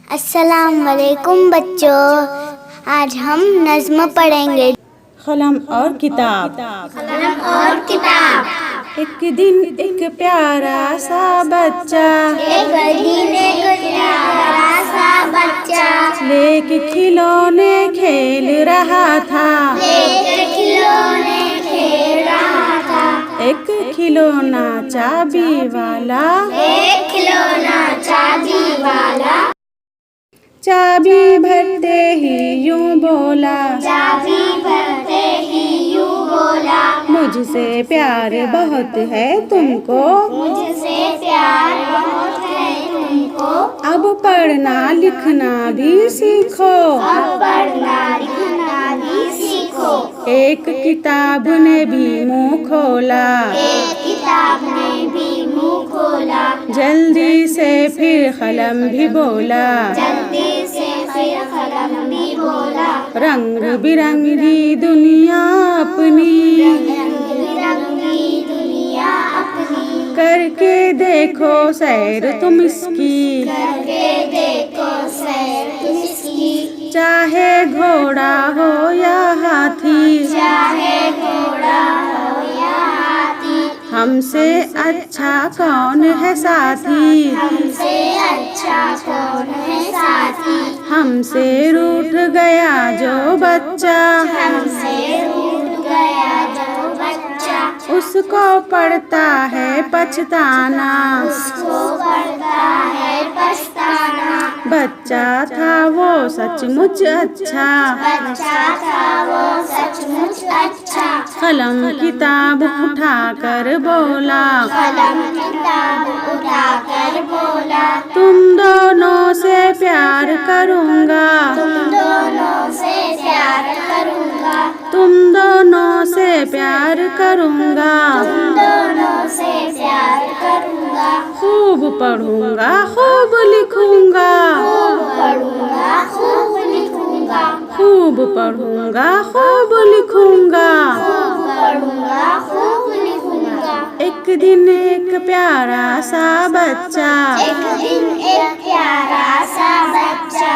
अस्सलाम वालेकुम बच्चों, आज हम नज़्म पढ़ेंगे। कलम और किताब। कलम और किताब। एक दिन एक प्यारा सा बच्चा, एक दिन एक प्यारा सा बच्चा लेके खिलौने खेल रहा था। लेके खिलौने खेल रहा था। एक खिलौना चाबी वाला, एक खिलौना चाबी वाला चाबी भरते ही यूं बोला, चाबी भरते ही यूं बोला, मुझसे प्यार बहुत है तुमको, मुझसे प्यार बहुत है तुमको। अब पढ़ना लिखना भी सीखो। अब पढ़ना लिखना भी सीखो। एक किताब ने भी मुंह खोला, एक किताब ने भी मुंह खोला, जल्दी से फिर कलम भी बोला। जल्दी से फिर कलम भी बोला। रंग बिरंगी दुनिया अपनी रंग बिरंगी दुनिया अपनी करके देखो सैर तुम इसकी, करके देखो सैर तुम इसकी। चाहे घोड़ा हो या हाथी, चाहे घोड़ा हो या हाथी, हमसे अच्छा कौन है साथी। हमसे अच्छा कौन है साथी। हमसे रूठ गया जो बच्चा, हमसे रूठ गया जो बच्चा, उसको पड़ता है पछताना। उसको पड़ता है पछताना। बच्चा था वो सचमुच अच्छा, बच्चा था वो सचमुच अच्छा। कलम किताब उठाकर बोला, कलम किताब उठाकर बोला, तुम दोनों से प्यार करूँगा, तुम दोनों से प्यार करूँगा, तुम दोनों से प्यार करूँगा। तुम दोनों से प्यार करूँगा। खूब पढ़ूँगा खूब लिखूँगा, खूब पढ़ूँगा खूब लिखूँगा, खूब पढ़ूँगा खूब लिखूँगा। खूब पढ़ूँगा खूब लिखूँगा। एक दिन एक प्यारा सा बच्चा, एक दिन एक प्यारा सा बच्चा